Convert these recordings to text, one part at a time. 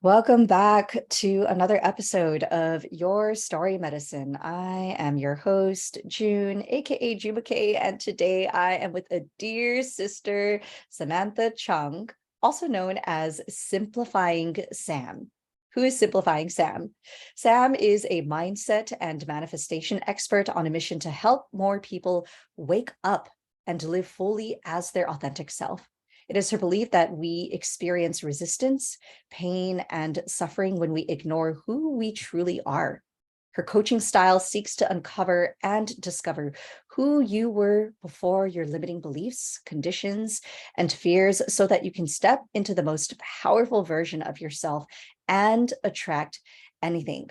Welcome back to another episode of Your Story Medicine. I am your host, June, aka Jumake, and today I am with a dear sister, Samantha Chung, also known as Simplifying Sam. Who is Simplifying Sam? Sam is a mindset and manifestation expert on a mission to help more people wake up and live fully as their authentic self. It is her belief that we experience resistance, pain, and suffering when we ignore who we truly are. Her coaching style seeks to uncover and discover who you were before your limiting beliefs, conditions, and fears so that you can step into the most powerful version of yourself and attract anything.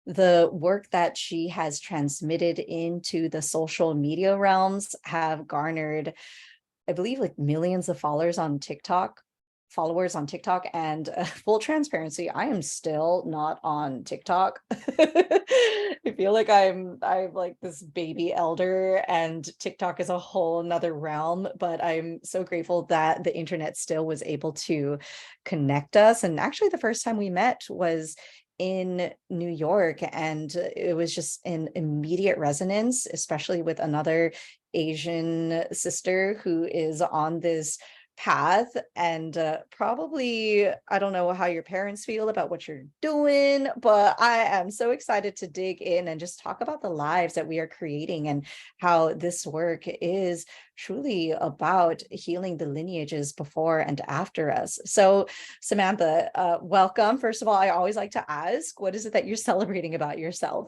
The work that she has transmitted into the social media realms have garnered, I believe, like millions of followers on TikTok. And full transparency, I am still not on TikTok. I feel like I'm like this baby elder, and TikTok is a whole nother realm. But I'm so grateful that the internet still was able to connect us. And actually, the first time we met was in New York, and it was just an immediate resonance, especially with another Asian sister who is on this path. And probably, I don't know how your parents feel about what you're doing, but I am so excited to dig in and just talk about the lives that we are creating and how this work is truly about healing the lineages before and after us. So, Samantha, welcome. First of all, I always like to ask, what is it that you're celebrating about yourself?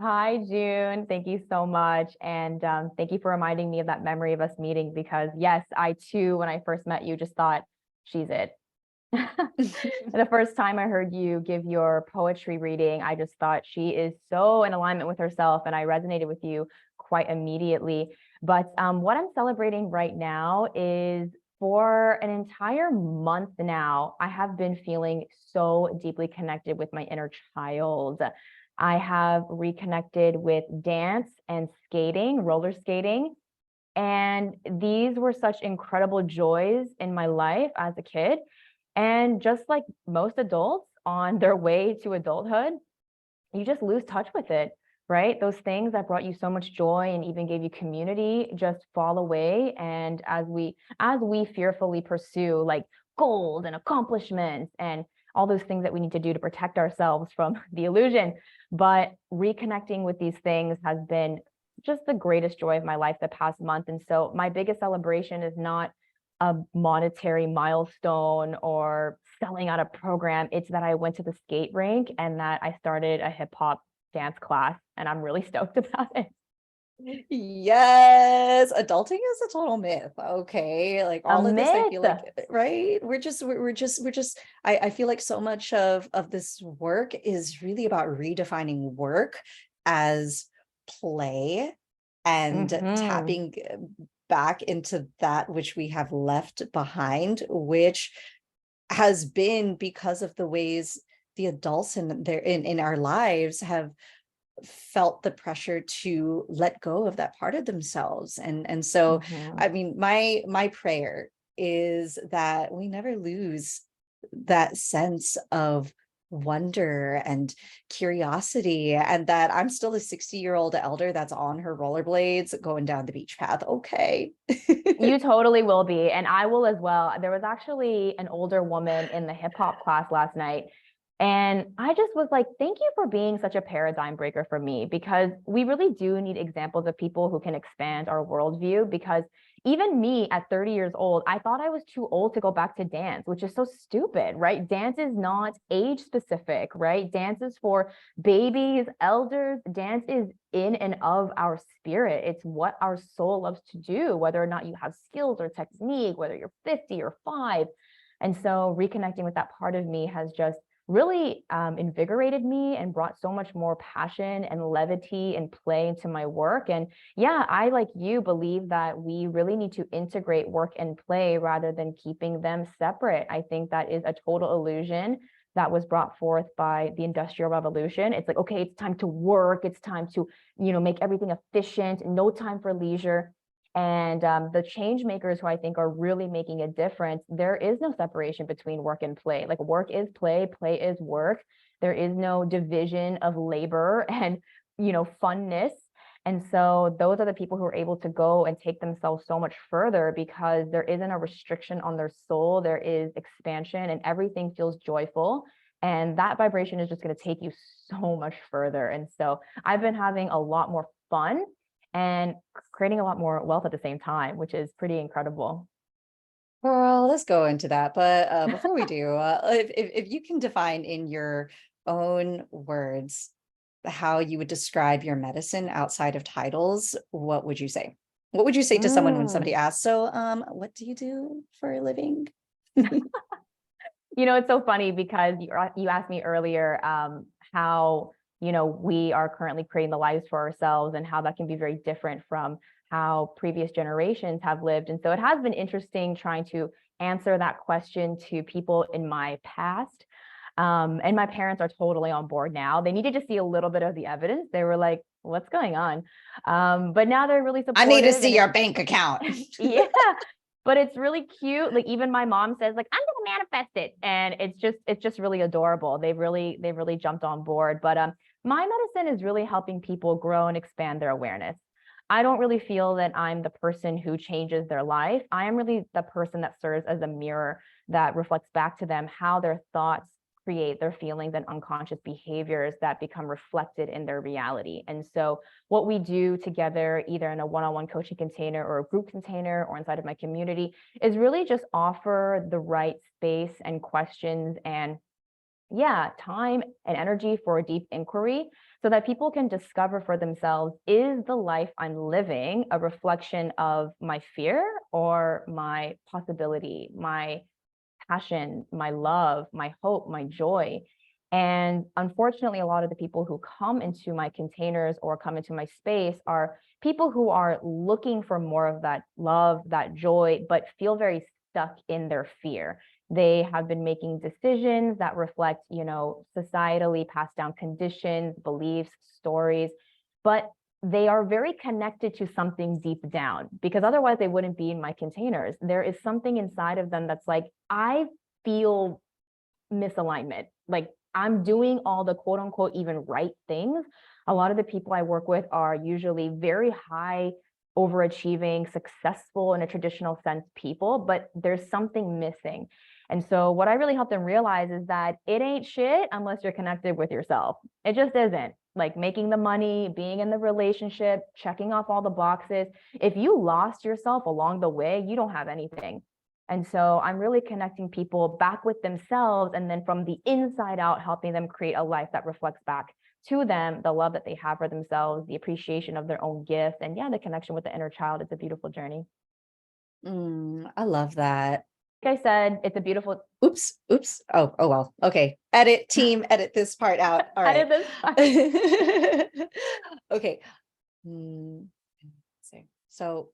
Hi, June. Thank you so much. And thank you for reminding me of that memory of us meeting because, yes, I too, when I first met you, just thought, she's it. The first time I heard you give your poetry reading, I just thought she is so in alignment with herself, and I resonated with you quite immediately. But what I'm celebrating right now is for an entire month now, I have been feeling so deeply connected with my inner child. I have reconnected with dance and skating, roller skating. And these were such incredible joys in my life as a kid. And just like most adults on their way to adulthood, you just lose touch with it, right? Those things that brought you so much joy and even gave you community just fall away. And as we fearfully pursue like gold and accomplishments and all those things that we need to do to protect ourselves from the illusion, but reconnecting with these things has been just the greatest joy of my life the past month. And so my biggest celebration is not a monetary milestone or selling out a program. It's that I went to the skate rink and that I started a hip hop dance class, and I'm really stoked about it. Yes, adulting is a total myth. Okay, like A all of this, I feel myth. like, right? We're just. I feel like so much of this work is really about redefining work as play and Hmm. tapping back into that which we have left behind, which has been because of the ways the adults in our lives have felt the pressure to let go of that part of themselves. And so, Hmm. I mean, my prayer is that we never lose that sense of wonder and curiosity, and that I'm still a 60-year-old elder that's on her rollerblades going down the beach path. Okay. You totally will be, and I will as well. There was actually an older woman in the hip hop class last night, and I just was like, thank you for being such a paradigm breaker for me, because we really do need examples of people who can expand our worldview. Because even me at 30 years old, I thought I was too old to go back to dance, which is so stupid, right? Dance is not age specific, right? Dance is for babies, elders. Dance is in and of our spirit. It's what our soul loves to do, whether or not you have skills or technique, whether you're 50 or 5. And so reconnecting with that part of me has just really invigorated me and brought so much more passion and levity and play into my work. And yeah, I, like you, believe that we really need to integrate work and play rather than keeping them separate. I think that is a total illusion that was brought forth by the Industrial Revolution. It's like, okay, it's time to work, it's time to, make everything efficient, no time for leisure. And the change makers who I think are really making a difference, there is no separation between work and play. Like work is play, play is work. There is no division of labor and, funness. And so those are the people who are able to go and take themselves so much further because there isn't a restriction on their soul. There is expansion and everything feels joyful. And that vibration is just going to take you so much further. And so I've been having a lot more fun and creating a lot more wealth at the same time, which is pretty incredible. Well, let's go into that. But before we do, if you can define in your own words how you would describe your medicine outside of titles, what would you say? What would you say to someone when somebody asks, so what do you do for a living? It's so funny because you asked me earlier how, we are currently creating the lives for ourselves and how that can be very different from how previous generations have lived. And so it has been interesting trying to answer that question to people in my past. And my parents are totally on board now. They needed to see a little bit of the evidence. They were like, what's going on? But now they're really supportive. I need to see your bank account. Yeah. But it's really cute. Like even my mom says, like, I'm gonna manifest it. And it's just really adorable. They've really jumped on board. But my medicine is really helping people grow and expand their awareness. I don't really feel that I'm the person who changes their life. I am really the person that serves as a mirror that reflects back to them how their thoughts create their feelings and unconscious behaviors that become reflected in their reality. And so what we do together, either in a one-on-one coaching container or a group container or inside of my community, is really just offer the right space and questions and time and energy for a deep inquiry so that people can discover for themselves, is the life I'm living a reflection of my fear or my possibility, my passion, my love, my hope, my joy. And unfortunately, a lot of the people who come into my containers or come into my space are people who are looking for more of that love, that joy, but feel very stuck in their fear. They have been making decisions that reflect, societally passed down conditions, beliefs, stories, but they are very connected to something deep down because otherwise they wouldn't be in my containers. There is something inside of them that's like, I feel misalignment. Like I'm doing all the quote unquote even right things. A lot of the people I work with are usually very high overachieving, successful in a traditional sense people, but there's something missing. And so what I really help them realize is that it ain't shit unless you're connected with yourself. It just isn't. Like making the money, being in the relationship, checking off all the boxes. If you lost yourself along the way, you don't have anything. And so I'm really connecting people back with themselves and then from the inside out, helping them create a life that reflects back to them the love that they have for themselves, the appreciation of their own gift, and the connection with the inner child. It's a beautiful journey. I love that. Like I said, it's a beautiful. Oops. Oh well. Okay. Edit team, edit this part out. All right. Edit this part. Okay. So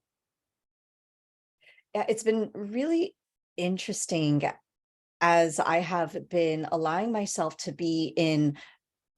yeah, it's been really interesting as I have been allowing myself to be in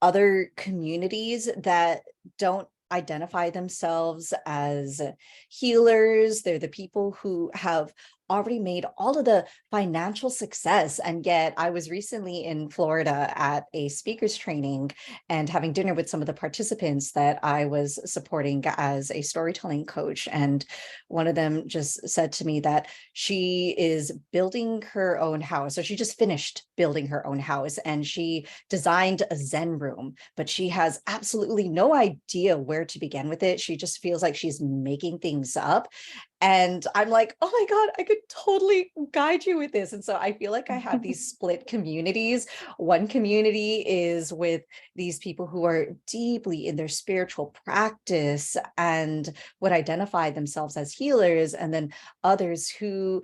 other communities that don't identify themselves as healers. They're the people who have already made all of the financial success. And yet I was recently in Florida at a speakers training and having dinner with some of the participants that I was supporting as a storytelling coach. And one of them just said to me that she is building her own house. So she just finished building her own house and she designed a Zen room, but she has absolutely no idea where to begin with it. She just feels like she's making things up. And I'm like, oh my God, I could totally guide you with this. And so I feel like I have these split communities. One community is with these people who are deeply in their spiritual practice and would identify themselves as healers. And then others who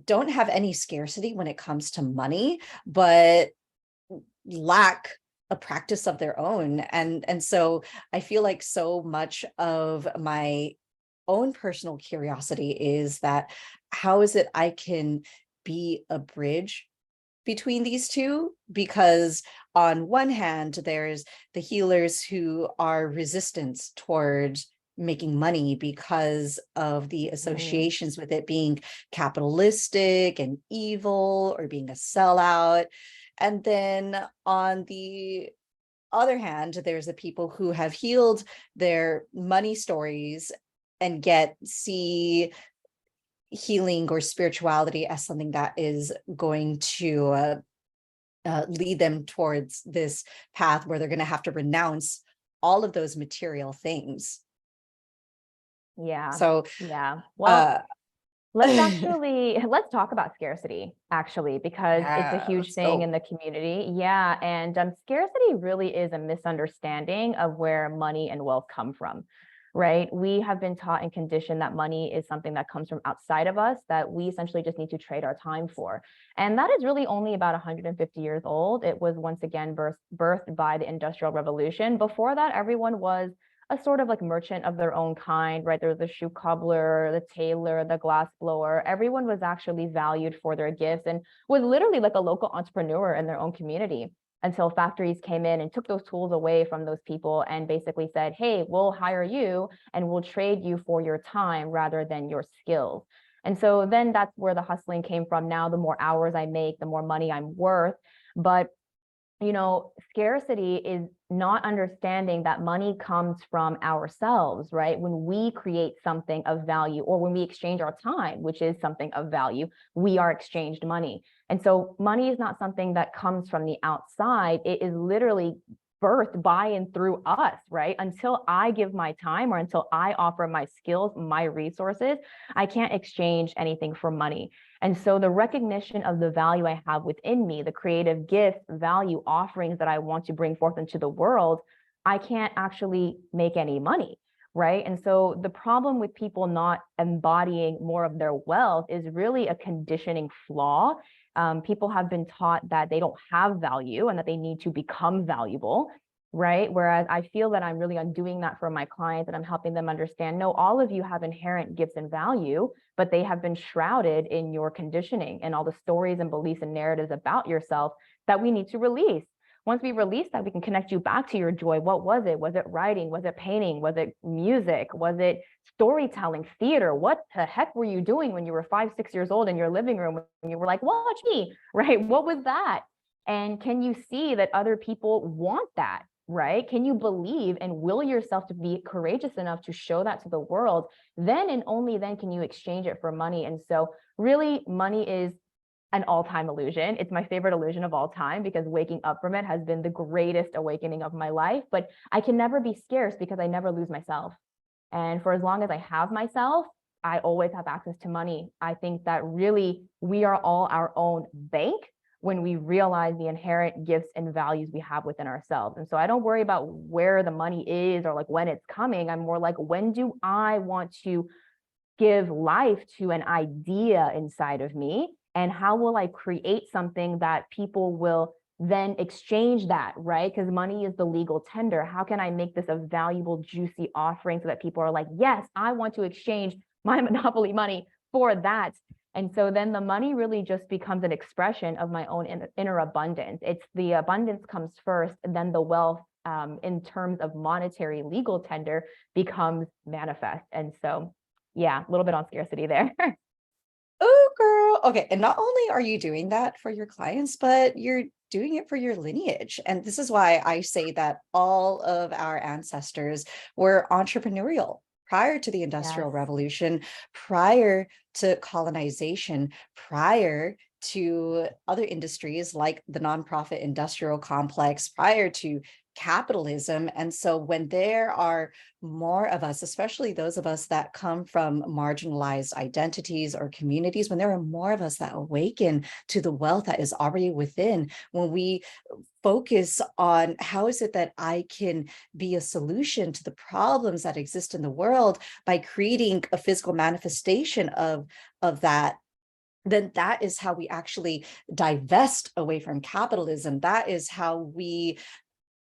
don't have any scarcity when it comes to money, but lack a practice of their own. And so I feel like so much of my own personal curiosity is that how is it I can be a bridge between these two? Because on one hand, there's the healers who are resistant toward making money because of the Mhm. associations with it being capitalistic and evil or being a sellout. And then on the other hand, there's the people who have healed their money stories and yet see healing or spirituality as something that is going to lead them towards this path where they're going to have to renounce all of those material things. Yeah. So, Yeah. Well, uh, let's talk about scarcity actually, because it's a yeah, huge let's thing in go. the community. Yeah. And scarcity really is a misunderstanding of where money and wealth come from, right? We have been taught and conditioned that money is something that comes from outside of us that we essentially just need to trade our time for. And that is really only about 150 years old. It was once again birthed by the Industrial Revolution. Before that, everyone was a sort of like merchant of their own kind, right? There was the shoe cobbler, the tailor, the glass blower. Everyone was actually valued for their gifts and was literally like a local entrepreneur in their own community until factories came in and took those tools away from those people and basically said, hey, we'll hire you and we'll trade you for your time rather than your skills. And so then that's where the hustling came from. Now, the more hours I make, the more money I'm worth. But scarcity is not understanding that money comes from ourselves, right? When we create something of value or when we exchange our time, which is something of value, we are exchanged money. And so money is not something that comes from the outside. It is literally birthed by and through us, right? Until I give my time or until I offer my skills, my resources, I can't exchange anything for money. And so the recognition of the value I have within me, the creative gifts, value offerings that I want to bring forth into the world, I can't actually make any money, right? And so the problem with people not embodying more of their wealth is really a conditioning flaw. People have been taught that they don't have value and that they need to become valuable, right? Whereas I feel that I'm really undoing that for my clients and I'm helping them understand, no, all of you have inherent gifts and value, but they have been shrouded in your conditioning and all the stories and beliefs and narratives about yourself that we need to release. Once we release that, we can connect you back to your joy. What was it? Was it writing? Was it painting? Was it music? Was it storytelling, theater? What the heck were you doing when you were 5, 6 years old in your living room when you were like, watch me, right? What was that? And can you see that other people want that? Right? Can you believe and will yourself to be courageous enough to show that to the world? Then and only then can you exchange it for money. And so really money is an all-time illusion. It's my favorite illusion of all time because waking up from it has been the greatest awakening of my life. But I can never be scarce because I never lose myself. And for as long as I have myself, I always have access to money. I think that really we are all our own bank when we realize the inherent gifts and values we have within ourselves. And so I don't worry about where the money is or like when it's coming. I'm more like, when do I want to give life to an idea inside of me? And how will I create something that people will then exchange that, right? Because money is the legal tender. How can I make this a valuable, juicy offering so that people are like, yes, I want to exchange my monopoly money for that? And so then the money really just becomes an expression of my own inner abundance. It's the abundance comes first, and then the wealth in terms of monetary legal tender becomes manifest. And so yeah, a little bit on scarcity there. Oh, girl. Okay. And not only are you doing that for your clients, but you're doing it for your lineage. And this is why I say that all of our ancestors were entrepreneurial prior to the Yes. Industrial Revolution, prior to colonization, prior to other industries like the nonprofit industrial complex, prior to capitalism. And so when there are more of us, especially those of us that come from marginalized identities or communities, when there are more of us that awaken to the wealth that is already within, when we focus on how is it that I can be a solution to the problems that exist in the world by creating a physical manifestation of that, then that is how we actually divest away from capitalism. That is how we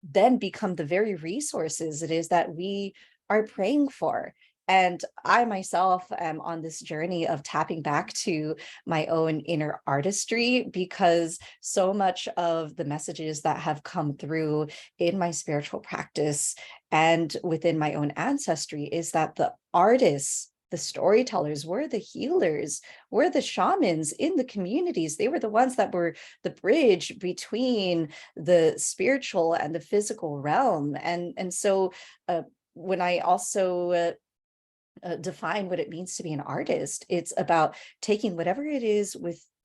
then become the very resources it is that we are praying for. And I myself am on this journey of tapping back to my own inner artistry, because so much of the messages that have come through in my spiritual practice and within my own ancestry is that the artists, the storytellers, were the healers, were the shamans in the communities. They were the ones that were the bridge between the spiritual and the physical realm. And so when I also define what it means to be an artist, it's about taking whatever it is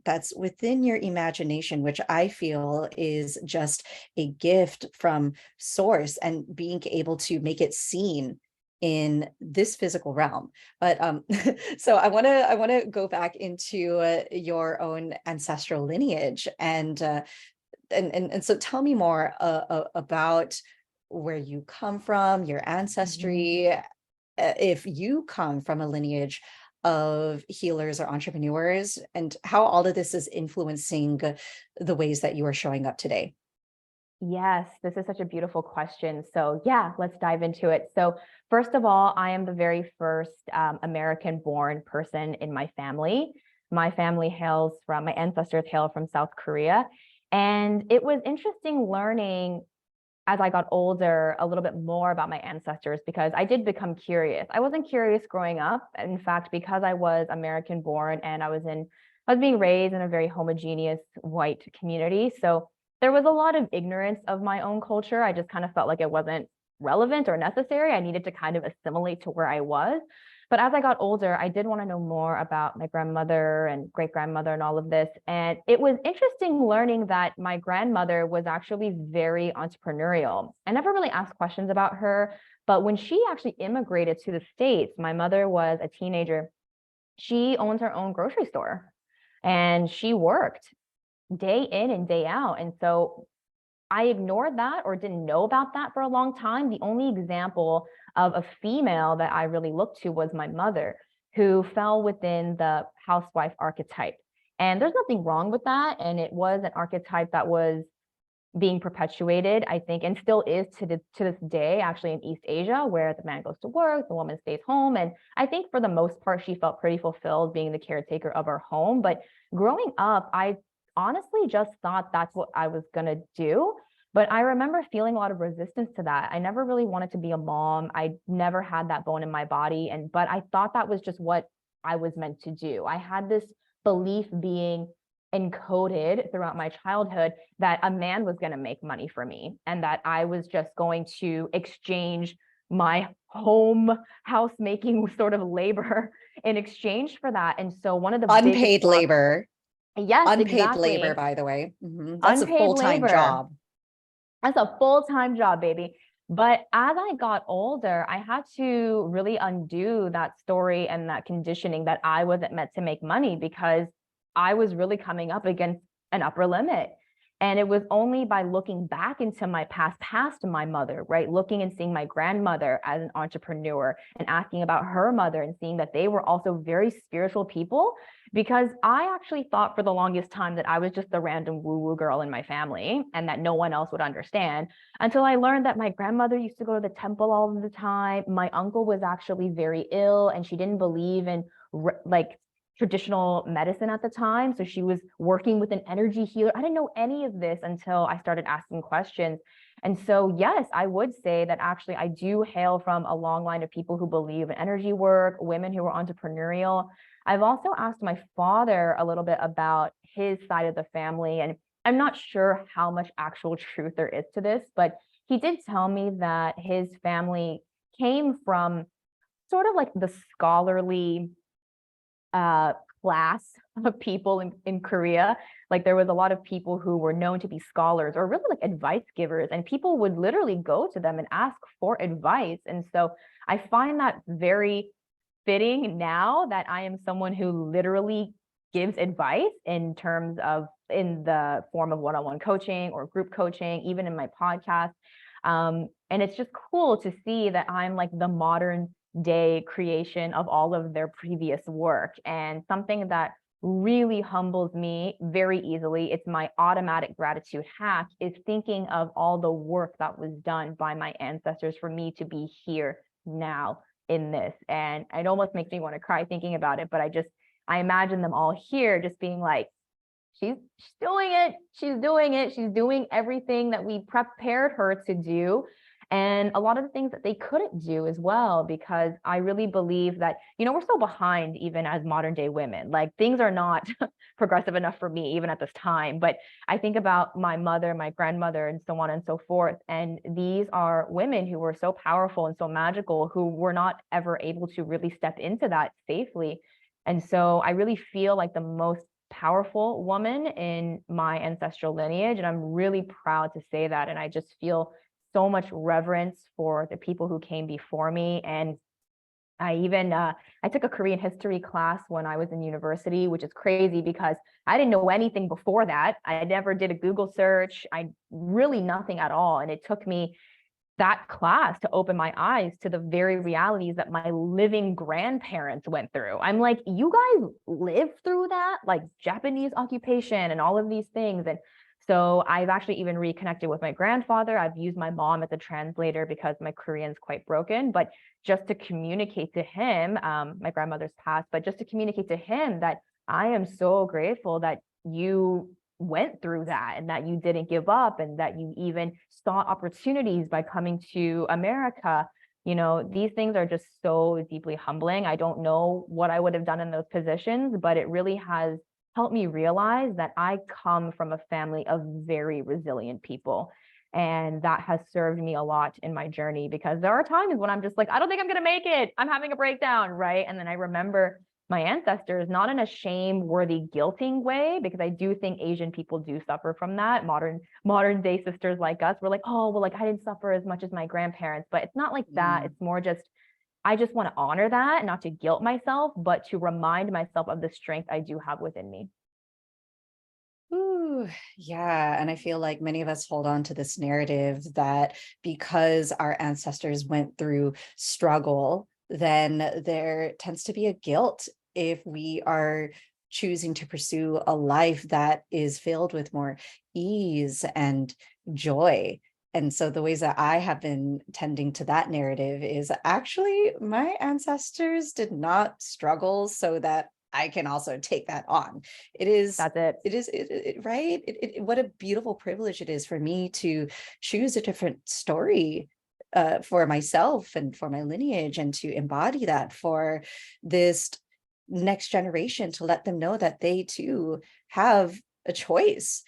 that's within your imagination, which I feel is just a gift from source, and being able to make it seen in this physical realm. But so I want to go back into your own ancestral lineage, and so tell me more about where you come from, your ancestry, if you come from a lineage of healers or entrepreneurs, and how all of this is influencing the ways that you are showing up today. Yes, this is such a beautiful question. So yeah, let's dive into it. So first of all, I am the very first American-born person in my family. My family my ancestors hail from South Korea. And it was interesting learning as I got older a little bit more about my ancestors, because I did become curious. I wasn't curious growing up. In fact, because I was American born and I was being raised in a very homogeneous white community. So there was a lot of ignorance of my own culture. I just kind of felt like it wasn't relevant or necessary. I needed to kind of assimilate to where I was. But as I got older, I did want to know more about my grandmother and great grandmother and all of this. And it was interesting learning that my grandmother was actually very entrepreneurial. I never really asked questions about her, but when she actually immigrated to the States, my mother was a teenager. She owns her own grocery store and she worked day in and day out. And so I ignored that or didn't know about that for a long time. The only example of a female that I really looked to was my mother, who fell within the housewife archetype. And there's nothing wrong with that. And it was an archetype that was being perpetuated, I think, and still is to this day, actually in East Asia, where the man goes to work, the woman stays home. And I think for the most part, she felt pretty fulfilled being the caretaker of our home. But growing up, I honestly just thought that's what I was going to do. But I remember feeling a lot of resistance to that. I never really wanted to be a mom. I never had that bone in my body. But I thought that was just what I was meant to do. I had this belief being encoded throughout my childhood that a man was going to make money for me and that I was just going to exchange my home house making sort of labor in exchange for that. And so one of the biggest Unpaid blocks, labor, yes, unpaid labor, exactly. by the way. That's a Unpaid full-time labor. job. That's a full-time job, baby. But as I got older, I had to really undo that story and that conditioning that I wasn't meant to make money, because I was really coming up against an upper limit. And it was only by looking back into my past my mother, right? Looking and seeing my grandmother as an entrepreneur and asking about her mother and seeing that they were also very spiritual people, because I actually thought for the longest time that I was just the random woo-woo girl in my family and that no one else would understand, until I learned that my grandmother used to go to the temple all the time. My uncle was actually very ill and she didn't believe in like traditional medicine at the time. So she was working with an energy healer. I didn't know any of this until I started asking questions. And so, yes, I would say that actually I do hail from a long line of people who believe in energy work, women who are entrepreneurial. I've also asked my father a little bit about his side of the family, and I'm not sure how much actual truth there is to this, but he did tell me that his family came from sort of like the scholarly class of people in Korea. Like there was a lot of people who were known to be scholars or really like advice givers, and people would literally go to them and ask for advice. And so I find that very fitting now that I am someone who literally gives advice in the form of one-on-one coaching or group coaching, even in my podcast. And it's just cool to see that I'm like the modern day creation of all of their previous work. And something that really humbles me very easily, it's my automatic gratitude hack, is thinking of all the work that was done by my ancestors for me to be here now in this. And it almost makes me want to cry thinking about it. But I imagine them all here just being like, she's doing it. She's doing it. She's doing everything that we prepared her to do. And a lot of the things that they couldn't do as well, because I really believe that, we're so behind even as modern day women. Like things are not progressive enough for me, even at this time. But I think about my mother, my grandmother, and so on and so forth. And these are women who were so powerful and so magical, who were not ever able to really step into that safely. And so I really feel like the most powerful woman in my ancestral lineage. And I'm really proud to say that. And I just feel so much reverence for the people who came before me. And I even I took a Korean history class when I was in university, which is crazy because I didn't know anything before that. I never did a Google search. I really nothing at all. And it took me that class to open my eyes to the very realities that my living grandparents went through. I'm like, you guys lived through that, like Japanese occupation and all of these things. And so I've actually even reconnected with my grandfather. I've used my mom as a translator because my Korean's quite broken, but just to communicate to him, my grandmother's passed, but just to communicate to him that I am so grateful that you went through that and that you didn't give up and that you even saw opportunities by coming to America. These things are just so deeply humbling. I don't know what I would have done in those positions, but it really has helped me realize that I come from a family of very resilient people. And that has served me a lot in my journey, because there are times when I'm just like, I don't think I'm going to make it. I'm having a breakdown, right? And then I remember my ancestors, not in a shame-worthy, guilting way, because I do think Asian people do suffer from that. Modern day sisters like us, we're like, oh, well, like I didn't suffer as much as my grandparents, but it's not like that. It's more just, I just want to honor that, not to guilt myself, but to remind myself of the strength I do have within me. Ooh, yeah. And I feel like many of us hold on to this narrative that because our ancestors went through struggle, then there tends to be a guilt if we are choosing to pursue a life that is filled with more ease and joy. And so the ways that I have been tending to that narrative is actually my ancestors did not struggle so that I can also take that on. It is That's it. right? What a beautiful privilege it is for me to choose a different story for myself and for my lineage, and to embody that for this next generation, to let them know that they too have a choice.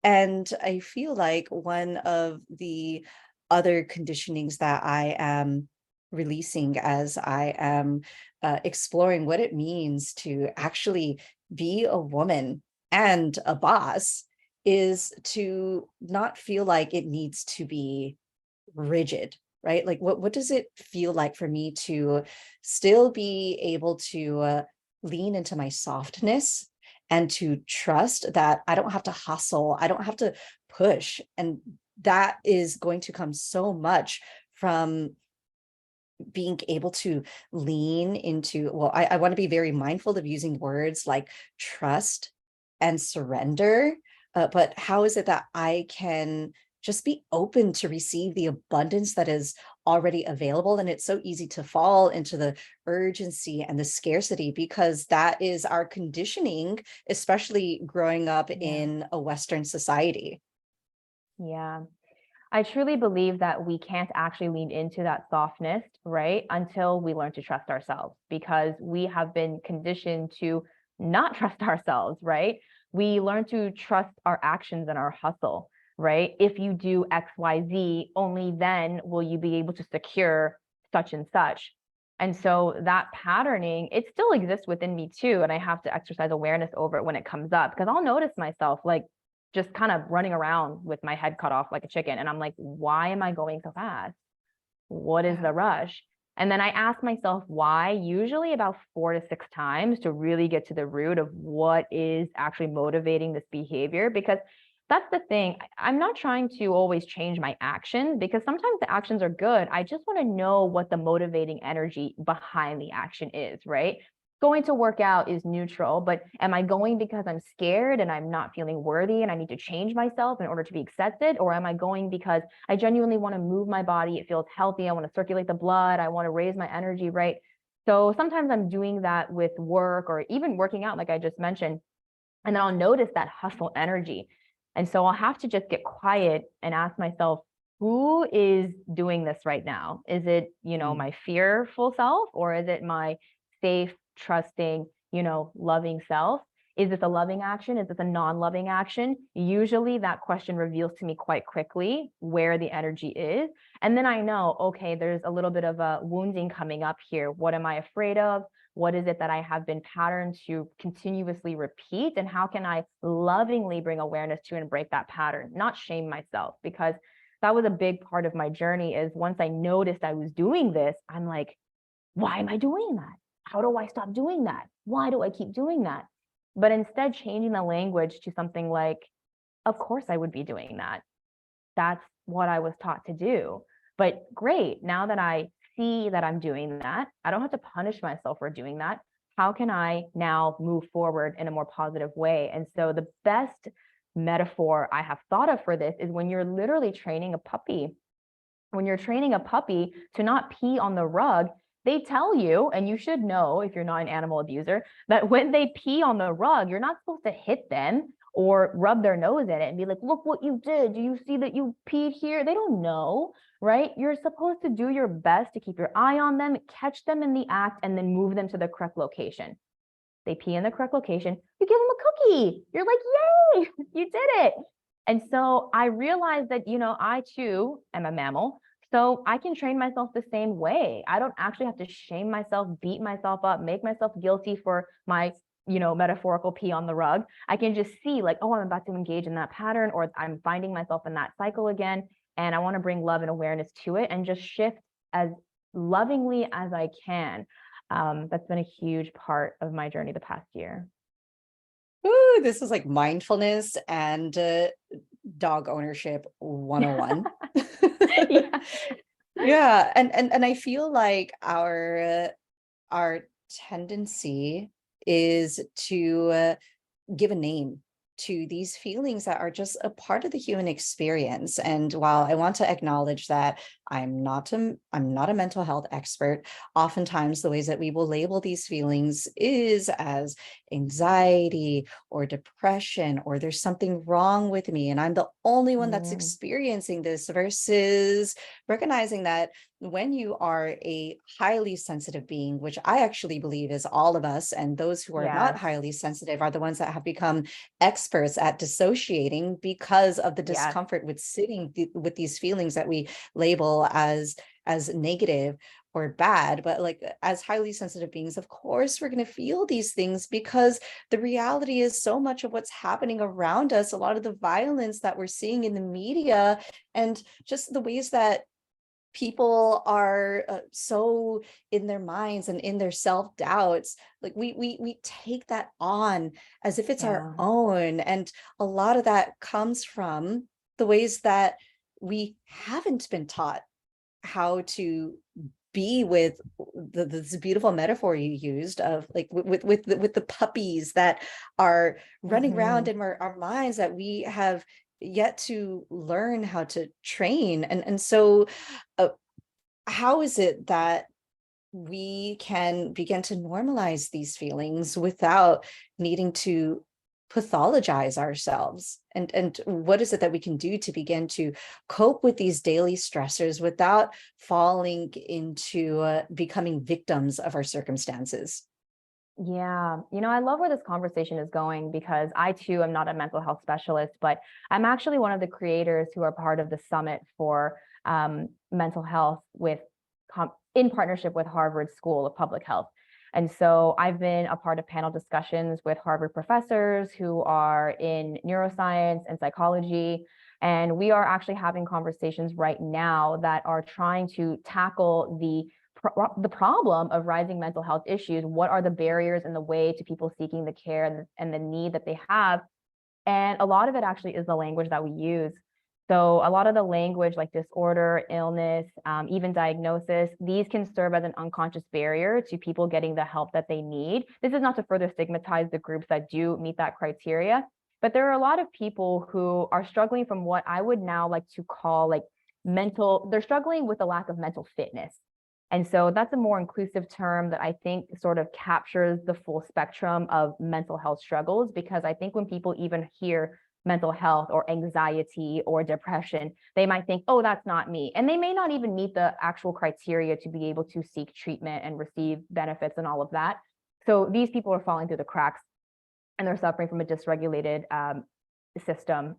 And I feel like one of the other conditionings that I am releasing as I am exploring what it means to actually be a woman and a boss is to not feel like it needs to be rigid, right? Like what does it feel like for me to still be able to lean into my softness and to trust that I don't have to hustle, I don't have to push. And that is going to come so much from being able to lean into, well, I want to be very mindful of using words like trust and surrender. But how is it that I can just be open to receive the abundance that is already available? And it's so easy to fall into the urgency and the scarcity because that is our conditioning, especially growing up Yeah. in a Western society. Yeah. I truly believe that we can't actually lean into that softness, right, until we learn to trust ourselves, because we have been conditioned to not trust ourselves, right? We learn to trust our actions and our hustle, right? If you do X, Y, Z, only then will you be able to secure such and such. And so that patterning, it still exists within me too. And I have to exercise awareness over it when it comes up, because I'll notice myself like, just kind of running around with my head cut off like a chicken. And I'm like, why am I going so fast? What is Yeah. the rush? And then I ask myself why, usually about 4 to 6 times, to really get to the root of what is actually motivating this behavior. Because that's the thing. I'm not trying to always change my actions, because sometimes the actions are good. I just want to know what the motivating energy behind the action is, right? going to work out is neutral, but am I going because I'm scared and I'm not feeling worthy and I need to change myself in order to be accepted? Or am I going because I genuinely want to move my body? It feels healthy. I want to circulate the blood. I want to raise my energy, right? So sometimes I'm doing that with work or even working out, like I just mentioned, and then I'll notice that hustle energy. And so I'll have to just get quiet and ask myself, who is doing this right now? Is it, Mm. my fearful self, or is it my safe, trusting, loving self? Is this a loving action? Is this a non-loving action? Usually that question reveals to me quite quickly where the energy is. And then I know, okay, there's a little bit of a wounding coming up here. What am I afraid of? What is it that I have been patterned to continuously repeat? And how can I lovingly bring awareness to and break that pattern, not shame myself? Because that was a big part of my journey, is once I noticed I was doing this, I'm like, why am I doing that? How do I stop doing that? Why do I keep doing that? But instead, changing the language to something like, of course I would be doing that. That's what I was taught to do. But great, now that I see that I'm doing that, I don't have to punish myself for doing that. How can I now move forward in a more positive way? And so the best metaphor I have thought of for this is when you're literally training a puppy. When you're training a puppy to not pee on the rug, they tell you, and you should know if you're not an animal abuser, that when they pee on the rug, you're not supposed to hit them or rub their nose in it and be like, look what you did. Do you see that you peed here? They don't know, right? You're supposed to do your best to keep your eye on them, catch them in the act, and then move them to the correct location. They pee in the correct location. You give them a cookie. You're like, yay, you did it. And so I realized that, I too am a mammal. So I can train myself the same way. I don't actually have to shame myself, beat myself up, make myself guilty for my, metaphorical pee on the rug. I can just see like, oh, I'm about to engage in that pattern, or I'm finding myself in that cycle again. And I want to bring love and awareness to it and just shift as lovingly as I can. That's been a huge part of my journey the past year. Ooh, this is like mindfulness and dog ownership 101. Yeah. Yeah, and I feel like our tendency is to give a name to these feelings that are just a part of the human experience. And while I want to acknowledge that I'm not a mental health expert, oftentimes the ways that we will label these feelings is as anxiety or depression, or there's something wrong with me and I'm the only one that's Mm, experiencing this, versus recognizing that when you are a highly sensitive being, which I actually believe is all of us, and those who are not yes. highly sensitive are the ones that have become experts at dissociating because of the Yes. discomfort with sitting with these feelings that we label as negative or bad. But like, as highly sensitive beings, of course we're going to feel these things, because the reality is so much of what's happening around us, a lot of the violence that we're seeing in the media, and just the ways that people are so in their minds and in their self-doubts, like we take that on as if it's our Yeah. own. And a lot of that comes from the ways that we haven't been taught how to be with this beautiful metaphor you used of like with the puppies that are running around Mhm. in our minds, that we have yet to learn how to train. And so uh, how is it that we can begin to normalize these feelings without needing to pathologize ourselves? And what is it that we can do to begin to cope with these daily stressors without falling into becoming victims of our circumstances? Yeah. I love where this conversation is going, because I too am not a mental health specialist, but I'm actually one of the creators who are part of the summit for mental health in partnership with Harvard School of Public Health. And so I've been a part of panel discussions with Harvard professors who are in neuroscience and psychology. And we are actually having conversations right now that are trying to tackle the problem of rising mental health issues. What are the barriers in the way to people seeking the care and the need that they have? And a lot of it actually is the language that we use. So a lot of the language like disorder, illness, even diagnosis, these can serve as an unconscious barrier to people getting the help that they need. This is not to further stigmatize the groups that do meet that criteria, but there are a lot of people who are struggling from what I would now like to call like they're struggling with a lack of mental fitness. And so that's a more inclusive term that I think sort of captures the full spectrum of mental health struggles, because I think when people even hear mental health or anxiety or depression, they might think, oh, that's not me. And they may not even meet the actual criteria to be able to seek treatment and receive benefits and all of that. So these people are falling through the cracks and they're suffering from a dysregulated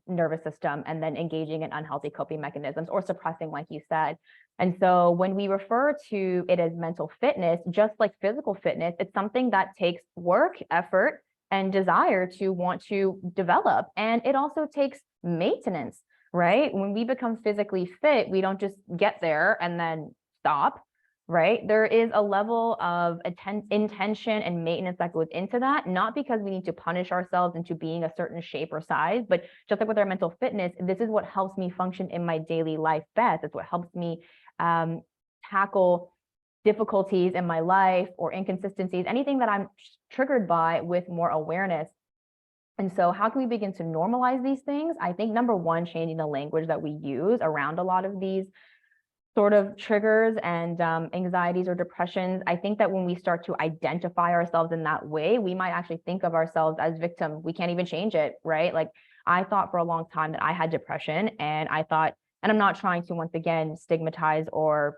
nervous system, and then engaging in unhealthy coping mechanisms or suppressing, like you said. And so when we refer to it as mental fitness, just like physical fitness, it's something that takes work, effort, and desire to want to develop. And it also takes maintenance, right? When we become physically fit, we don't just get there and then stop, right? There is a level of intention and maintenance that goes into that, not because we need to punish ourselves into being a certain shape or size, but just like with our mental fitness, this is what helps me function in my daily life best. It's what helps me tackle difficulties in my life or inconsistencies, anything that I'm triggered by, with more awareness. And so how can we begin to normalize these things? I think number one, changing the language that we use around a lot of these sort of triggers and anxieties or depressions. I think that when we start to identify ourselves in that way, we might actually think of ourselves as victim. We can't even change it, right? Like I thought for a long time that I had depression, and I thought, and I'm not trying to once again stigmatize or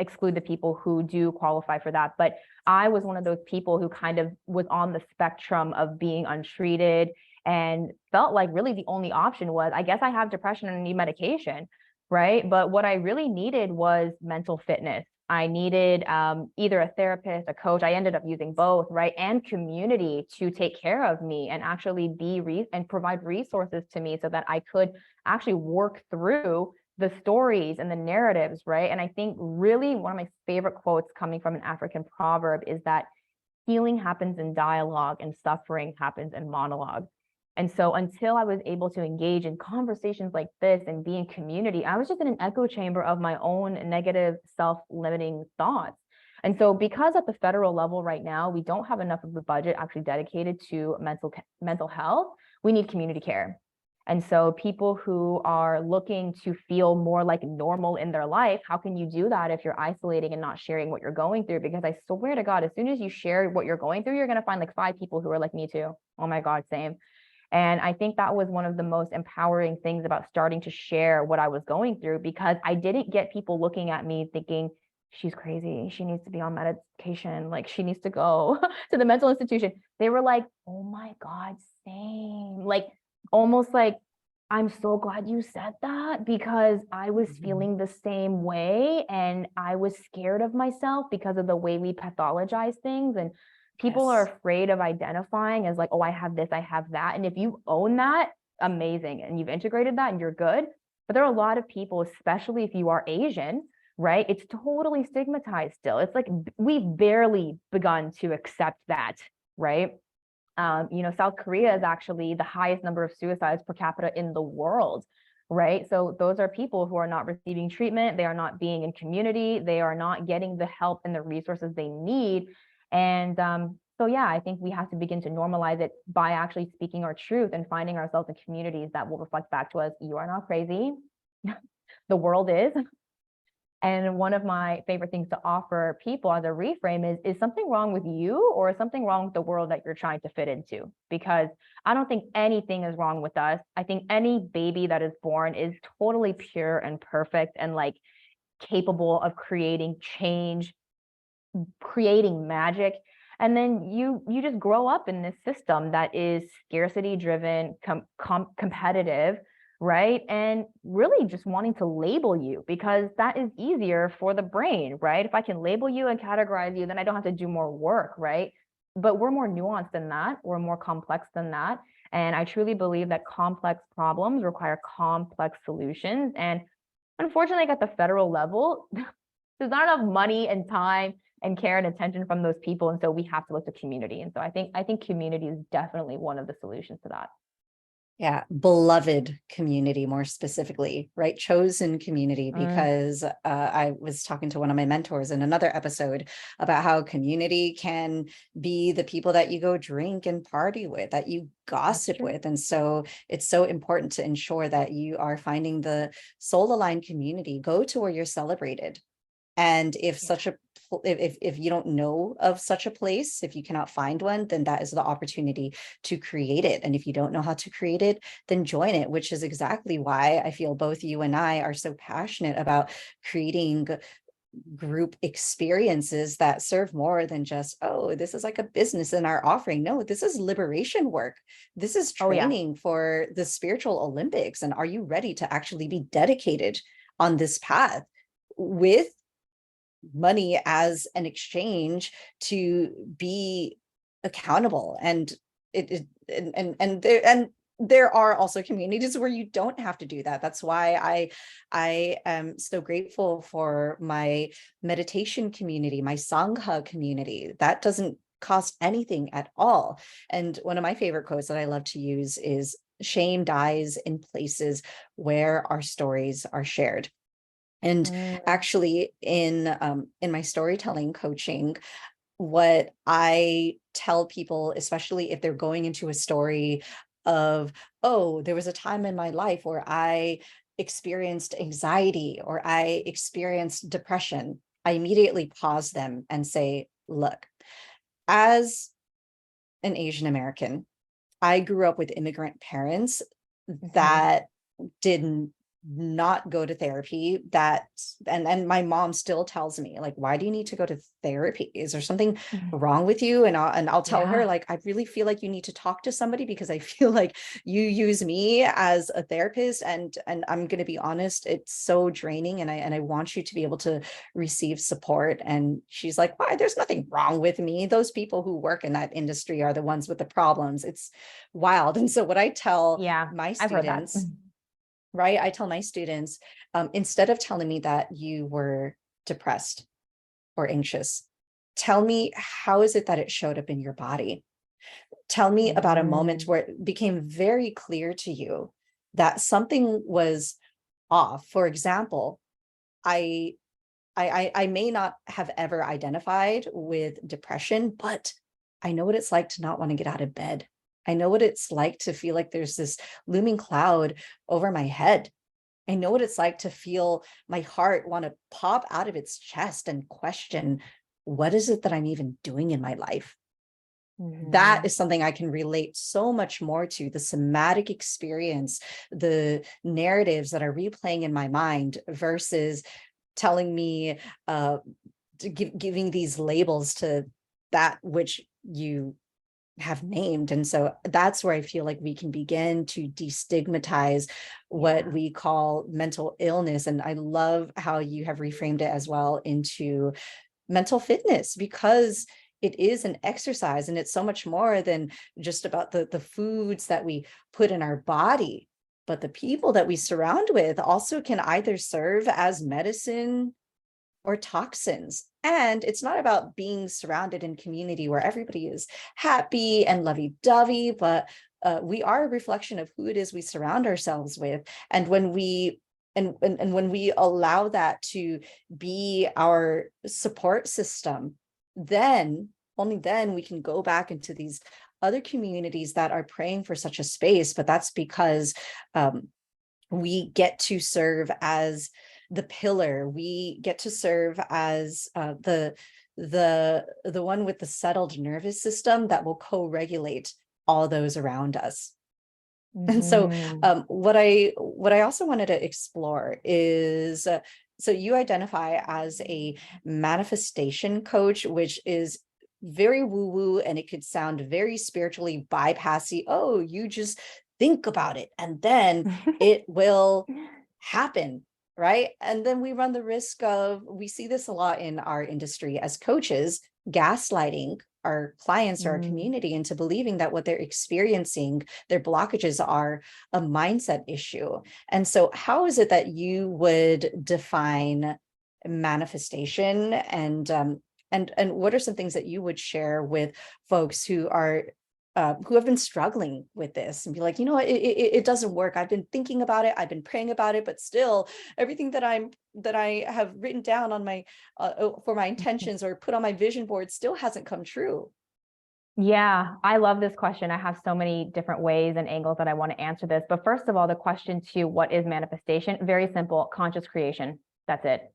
exclude the people who do qualify for that, but I was one of those people who kind of was on the spectrum of being untreated and felt like really the only option was, I guess I have depression and I need medication, right? But what I really needed was mental fitness. I needed either a therapist, a coach. I ended up using both, right? And community to take care of me and actually and provide resources to me so that I could actually work through the stories and the narratives, right? And I think really one of my favorite quotes coming from an African proverb is that healing happens in dialogue and suffering happens in monologue. And so until I was able to engage in conversations like this and be in community, I was just in an echo chamber of my own negative self-limiting thoughts. And so because at the federal level right now, we don't have enough of the budget actually dedicated to mental health, we need community care. And so people who are looking to feel more like normal in their life, how can you do that if you're isolating and not sharing what you're going through? Because I swear to God, as soon as you share what you're going through, you're going to find like 5 people who are like me too. Oh my God, same. And I think that was one of the most empowering things about starting to share what I was going through, because I didn't get people looking at me thinking, she's crazy, she needs to be on medication, like she needs to go to the mental institution. They were like, oh my God, same. Like almost like, I'm so glad you said that, because I was feeling the same way and I was scared of myself because of the way we pathologize things. And people are afraid of identifying as like, oh, I have this, I have that. And if you own that, amazing. And you've integrated that and you're good. But there are a lot of people, especially if you are Asian, right? It's totally stigmatized still. It's like we've barely begun to accept that, right? South Korea is actually the highest number of suicides per capita in the world, right? So those are people who are not receiving treatment. They are not being in community. They are not getting the help and the resources they need. And so, yeah, I think we have to begin to normalize it by actually speaking our truth and finding ourselves in communities that will reflect back to us, you are not crazy. The world is. And one of my favorite things to offer people as a reframe is something wrong with you, or something wrong with the world that you're trying to fit into? Because I don't think anything is wrong with us. I think any baby that is born is totally pure and perfect and like capable of creating change, creating magic. And then you just grow up in this system that is scarcity driven, competitive, right? And really just wanting to label you, because that is easier for the brain, right? If I can label you and categorize you, then I don't have to do more work, right? But we're more nuanced than that. We're more complex than that. And I truly believe that complex problems require complex solutions. And unfortunately, at the federal level, there's not enough money and time and care and attention from those people. And so we have to look to community. And so I think community is definitely one of the solutions to that. Yeah, beloved community, more specifically, right? Chosen community, Mm, because I was talking to one of my mentors in another episode about how community can be the people that you go drink and party with, that you that's gossip true. with. And so it's so important to ensure that you are finding the soul aligned community. Go to where you're celebrated. And if Yeah. such a if you don't know of such a place, if you cannot find one, then that is the opportunity to create it. And if you don't know how to create it, then join it, which is exactly why I feel both you and I are so passionate about creating group experiences that serve more than just, oh, this is like a business in our offering. No, this is liberation work. This is Oh yeah. training for the spiritual Olympics. And are you ready to actually be dedicated on this path with money as an exchange to be accountable? And there are also communities where you don't have to do that. That's why I am so grateful for my meditation community, my sangha community. That doesn't cost anything at all. And one of my favorite quotes that I love to use is, shame dies in places where our stories are shared. And Mm, actually, in my storytelling coaching, what I tell people, especially if they're going into a story of, oh, there was a time in my life where I experienced anxiety or I experienced depression, I immediately pause them and say, look, as an Asian American, I grew up with immigrant parents mhm, that did not go to therapy. That and my mom still tells me, like, why do you need to go to therapy? Is there something mhm. wrong with you? And I'll tell her, Yeah. like, I really feel like you need to talk to somebody, because I feel like you use me as a therapist, and I'm going to be honest, it's so draining, and I want you to be able to receive support. And she's like, why? There's nothing wrong with me. Those people who work in that industry are the ones with the problems. It's wild. And so what I tell Yeah. my I've heard that. students, right? I tell my students, instead of telling me that you were depressed or anxious, tell me, how is it that it showed up in your body? Tell me about a moment Mm, where it became very clear to you that something was off. For example, I I may not have ever identified with depression, but I know what it's like to not want to get out of bed. I know what it's like to feel like there's this looming cloud over my head. I know what it's like to feel my heart want to pop out of its chest and question, what is it that I'm even doing in my life? That mhm. is something I can relate so much more to, the somatic experience, the narratives that are replaying in my mind versus telling me, uh, giving these labels to that which you have named. And so that's where I feel like we can begin to destigmatize what Yeah. we call mental illness. And I love how you have reframed it as well into mental fitness, because it is an exercise, and it's so much more than just about the foods that we put in our body, but the people that we surround with also can either serve as medicine or toxins. And it's not about being surrounded in community where everybody is happy and lovey-dovey, but we are a reflection of who it is we surround ourselves with. And when we and when we allow that to be our support system, then only then we can go back into these other communities that are praying for such a space. But that's because um, we get to serve as the pillar. We get to serve as the one with the settled nervous system that will co-regulate all those around us. And so Mhm. what I also wanted to explore is, so you identify as a manifestation coach, which is very woo woo, and it could sound very spiritually bypassy. Oh, you just think about it and then it will happen, right? And then we run the risk of, we see this a lot in our industry as coaches, gaslighting our clients or our Mm, community into believing that what they're experiencing, their blockages, are a mindset issue. And so how is it that you would define manifestation, and what are some things that you would share with folks who are who have been struggling with this and be like, you know what, it doesn't work. I've been thinking about it, I've been praying about it, but still everything that I have written down on my for my intentions or put on my vision board still hasn't come true. Yeah, I love this question. I have so many different ways and angles that I want to answer this. But first of all, the question to what is manifestation? Very simple, conscious creation. That's it.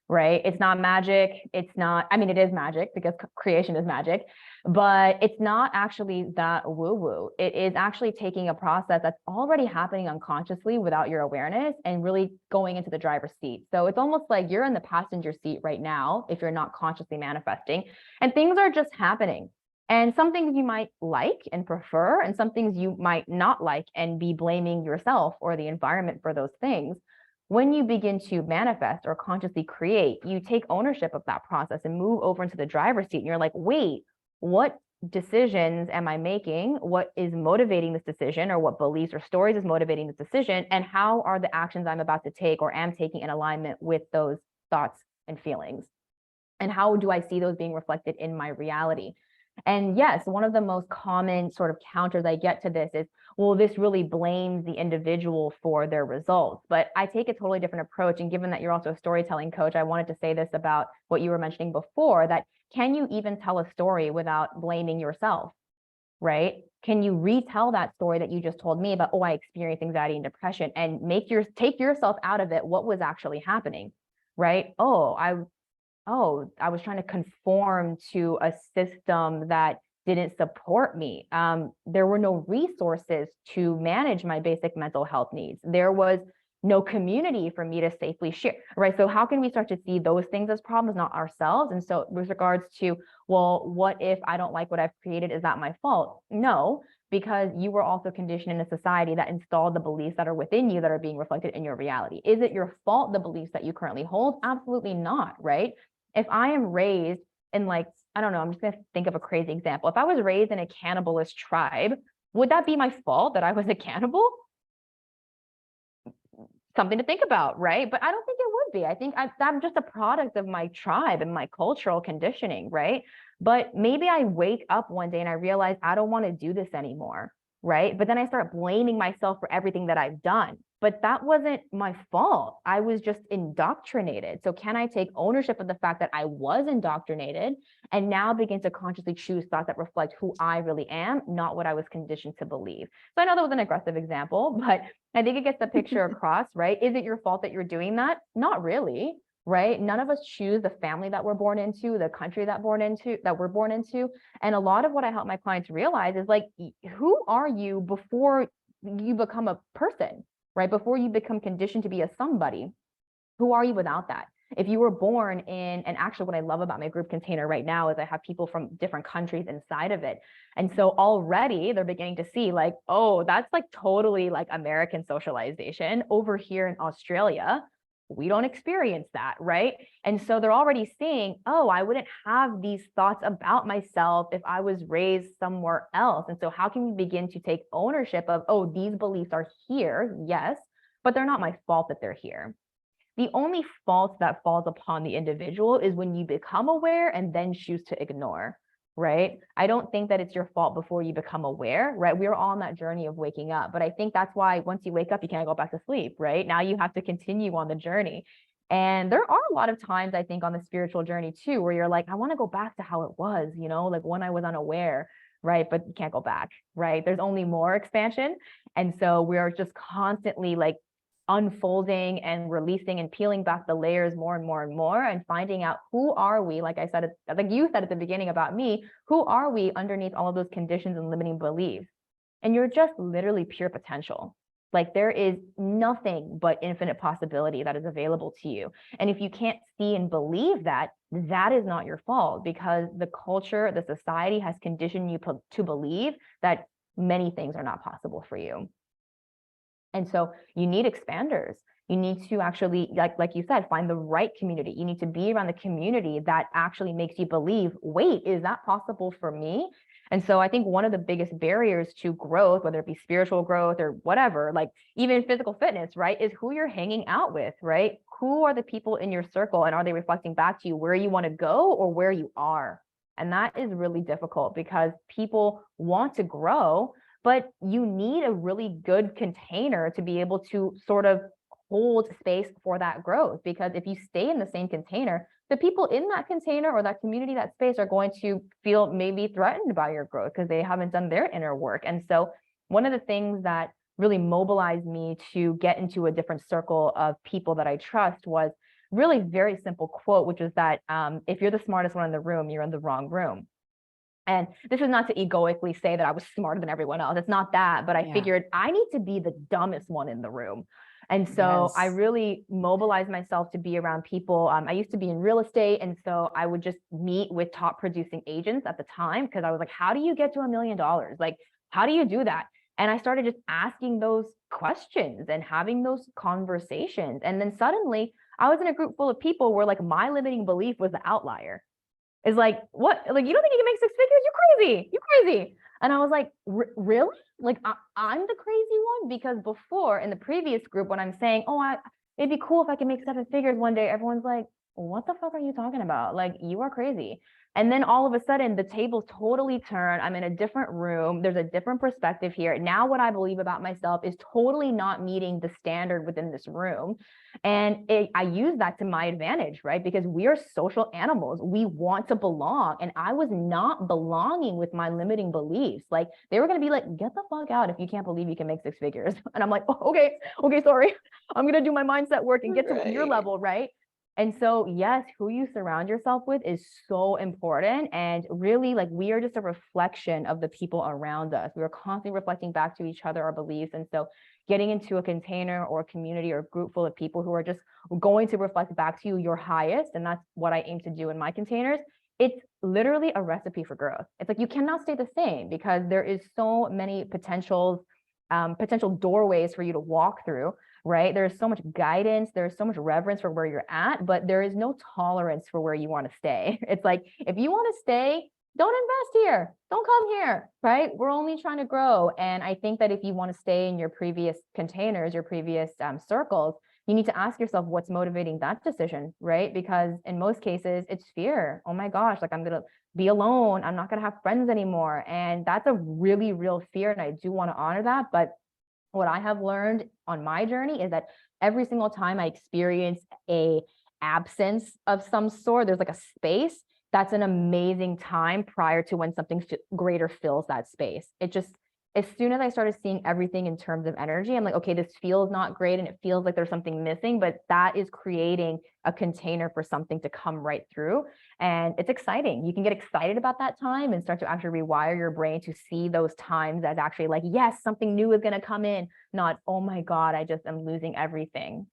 Right? It's not magic. It's not, I mean, it is magic because creation is magic, but it's not actually that woo-woo. It is actually taking a process that's already happening unconsciously without your awareness and really going into the driver's seat. So it's almost like you're in the passenger seat right now if you're not consciously manifesting, and things are just happening. And some things you might like and prefer, and some things you might not like and be blaming yourself or the environment for those things. When you begin to manifest or consciously create, you take ownership of that process and move over into the driver's seat. And you're like, wait, what decisions am I making? What is motivating this decision, or what beliefs or stories is motivating this decision? And how are the actions I'm about to take or am taking in alignment with those thoughts and feelings? And how do I see those being reflected in my reality? And yes, one of the most common sort of counters I get to this is, well, this really blames the individual for their results. But I take a totally different approach. And given that you're also a storytelling coach, I wanted to say this about what you were mentioning before, that can you even tell a story without blaming yourself, right? Can you retell that story that you just told me about, oh, I experienced anxiety and depression, and take yourself out of it? What was actually happening, right? I was trying to conform to a system that didn't support me. There were no resources to manage my basic mental health needs. There was no community for me to safely share, right? So how can we start to see those things as problems, not ourselves? And so with regards to, well, what if I don't like what I've created? Is that my fault? No, because you were also conditioned in a society that installed the beliefs that are within you that are being reflected in your reality. Is it your fault, the beliefs that you currently hold? Absolutely not, right? If I am raised in, like, I don't know, I'm just going to think of a crazy example. If I was raised in a cannibalist tribe, would that be my fault that I was a cannibal? Something to think about, right? But I don't think it would be. I think I'm just a product of my tribe and my cultural conditioning, right? But maybe I wake up one day and I realize I don't want to do this anymore, right? But then I start blaming myself for everything that I've done. But that wasn't my fault. I was just indoctrinated. So can I take ownership of the fact that I was indoctrinated and now begin to consciously choose thoughts that reflect who I really am, not what I was conditioned to believe? So I know that was an aggressive example, but I think it gets the picture across, right? Is it your fault that you're doing that? Not really, right? None of us choose the family that we're born into, the country that we're born into. And a lot of what I help my clients realize is, like, who are you before you become a person, right? Before you become conditioned to be a somebody, who are you without that? If you were born in, and actually what I love about my group container right now is I have people from different countries inside of it. And so already they're beginning to see, like, oh, that's like totally like American socialization. Over here in Australia, we don't experience that, right? And so they're already seeing, oh, I wouldn't have these thoughts about myself if I was raised somewhere else. And so how can we begin to take ownership of, oh, these beliefs are here, yes, but they're not my fault that they're here. The only fault that falls upon the individual is when you become aware and then choose to ignore, right? I don't think that it's your fault before you become aware, right? We're all on that journey of waking up. But I think that's why once you wake up, you can't go back to sleep, right? Now you have to continue on the journey. And there are a lot of times, I think, on the spiritual journey too, where you're like, I want to go back to how it was, like when I was unaware, right? But you can't go back, right? There's only more expansion. And so we're just constantly like unfolding and releasing and peeling back the layers more and more and more, and finding out who are we, like I said, like you said at the beginning about me, who are we underneath all of those conditions and limiting beliefs? And you're just literally pure potential. Like there is nothing but infinite possibility that is available to you. And if you can't see and believe that, that is not your fault, because the culture, the society has conditioned you to believe that many things are not possible for you. And so you need expanders. You need to actually, like you said, find the right community. You need to be around the community that actually makes you believe, wait, is that possible for me? And so I think one of the biggest barriers to growth, whether it be spiritual growth or whatever, like even physical fitness, right, is who you're hanging out with, right? Who are the people in your circle, and are they reflecting back to you where you want to go or where you are? And that is really difficult because people want to grow, but you need a really good container to be able to sort of hold space for that growth. Because if you stay in the same container, the people in that container or that community, that space, are going to feel maybe threatened by your growth because they haven't done their inner work. And so one of the things that really mobilized me to get into a different circle of people that I trust was really very simple quote, which is that if you're the smartest one in the room, you're in the wrong room. And this is not to egoically say that I was smarter than everyone else. It's not that, but I figured I need to be the dumbest one in the room. And so I really mobilized myself to be around people. I used to be in real estate. And so I would just meet with top producing agents at the time because I was like, how do you get to $1 million? Like, how do you do that? And I started just asking those questions and having those conversations. And then suddenly I was in a group full of people where like my limiting belief was the outlier. Is like, what? Like, you don't think you can make six figures? You're crazy. You're crazy. And I was like, really? Like, I'm the crazy one? Because before in the previous group, when I'm saying, oh, it'd be cool if I can make 7 figures one day, everyone's like, what the fuck are you talking about? Like, you are crazy. And then all of a sudden, the tables totally turn. I'm in a different room. There's a different perspective here. Now, what I believe about myself is totally not meeting the standard within this room. And I use that to my advantage, right? Because we are social animals. We want to belong. And I was not belonging with my limiting beliefs. Like, they were going to be like, get the fuck out if you can't believe you can make 6 figures. And I'm like, oh, okay, sorry. I'm going to do my mindset work and get to your level, right? And so, yes, who you surround yourself with is so important. And really, like, we are just a reflection of the people around us. We are constantly reflecting back to each other our beliefs. And so getting into a container or a community or a group full of people who are just going to reflect back to you your highest, and that's what I aim to do in my containers, it's literally a recipe for growth. It's like you cannot stay the same because there is so many potential doorways for you to walk through, right? There's so much guidance, there's so much reverence for where you're at, but there is no tolerance for where you want to stay. It's like, if you want to stay, don't invest here, don't come here, right? We're only trying to grow. And I think that if you want to stay in your previous containers, your previous circles, you need to ask yourself what's motivating that decision, right? Because in most cases, it's fear. Oh my gosh, like, I'm going to be alone. I'm not going to have friends anymore. And that's a really real fear. And I do want to honor that. But what I have learned on my journey is that every single time I experience a absence of some sort, there's like a space, that's an amazing time prior to when something greater fills that space. It just, as soon as I started seeing everything in terms of energy, I'm like, okay, this feels not great and it feels like there's something missing, but that is creating a container for something to come right through. And it's exciting. You can get excited about that time and start to actually rewire your brain to see those times as actually like, yes, something new is going to come in, not, oh my God, I just am losing everything.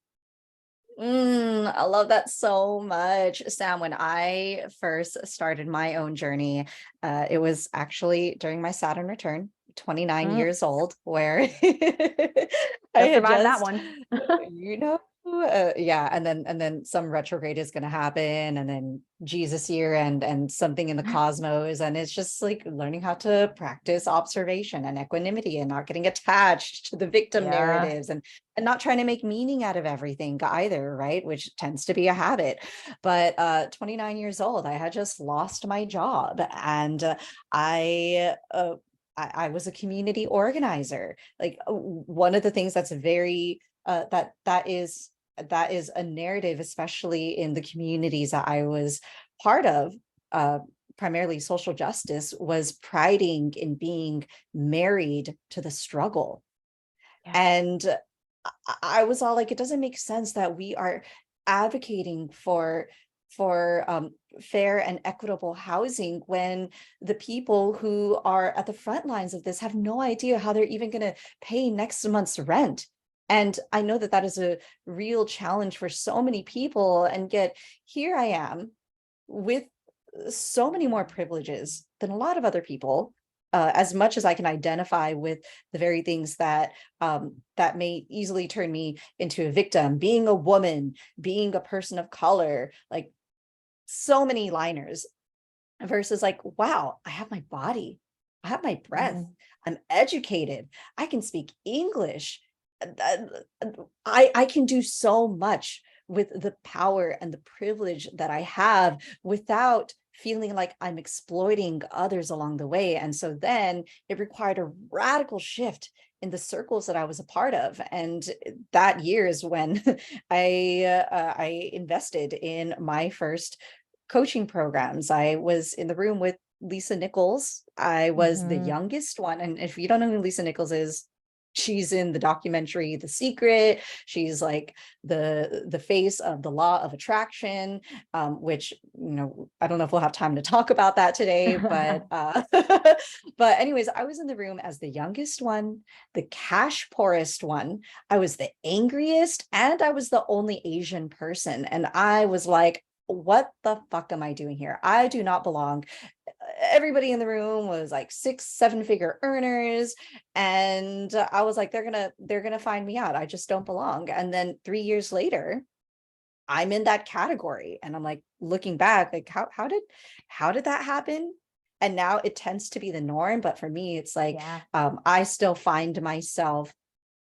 I love that so much, Sam. When I first started my own journey, it was actually during my Saturn return, 29 years old, where I had Survived that just, one. you know, yeah, and then some retrograde is going to happen, and then Jesus year and something in the cosmos, and it's just like learning how to practice observation and equanimity and not getting attached to the victim narratives and not trying to make meaning out of everything either, right? Which tends to be a habit. But 29 years old, I had just lost my job, and I was a community organizer. Like, one of the things that's very that is a narrative, especially in the communities that I was part of, primarily social justice, was priding in being married to the struggle. And I was all like, it doesn't make sense that we are advocating for fair and equitable housing when the people who are at the front lines of this have no idea how they're even going to pay next month's rent. And I know that that is a real challenge for so many people. And yet here I am with so many more privileges than a lot of other people. As much as I can identify with the very things that that may easily turn me into a victim, being a woman, being a person of color, like so many liners, versus like, wow, I have my body, I have my breath, I'm educated, I can speak English, I can do so much with the power and the privilege that I have without feeling like I'm exploiting others along the way. And so then it required a radical shift in the circles that I was a part of. And that year is when I invested in my first coaching programs. I was in the room with Lisa Nichols. I was the Mm-hmm. youngest one. And if you don't know who Lisa Nichols is, she's in the documentary The Secret. She's like the face of the law of attraction, which, I don't know if we'll have time to talk about that today, but but anyways, I was in the room as the youngest one, the cash poorest one. I was the angriest, and I was the only Asian person. And I was like, what the fuck am I doing here? I do not belong. Everybody in the room was like 6, 7 figure earners. And I was like, they're gonna find me out. I just don't belong. And then 3 years later, I'm in that category. And I'm like, looking back, like, how did that happen? And now it tends to be the norm. But for me, it's like, Yeah. I still find myself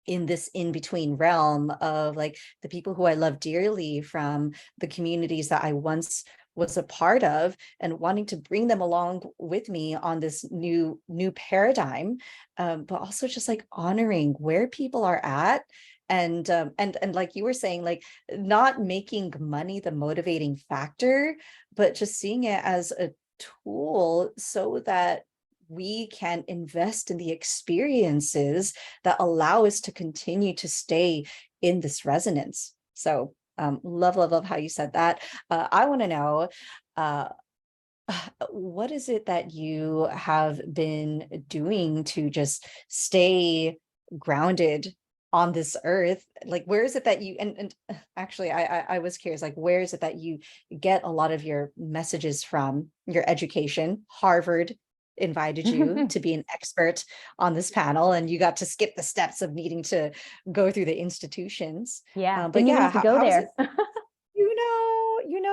in this in between realm of like the people who I love dearly from the communities that I once was a part of, and wanting to bring them along with me on this new paradigm, but also just like honoring where people are at. And like you were saying, like not making money the motivating factor, but just seeing it as a tool so that we can invest in the experiences that allow us to continue to stay in this resonance. So love how you said that. I want to know, uh, what is it that you have been doing to just stay grounded on this earth? Like, where is it that you, and actually, I was curious, like, where is it that you get a lot of your messages from? Your education? Harvard invited you to be an expert on this panel, and you got to skip the steps of needing to go through the institutions. Yeah. But Didn't even yeah, have to go how is it? there.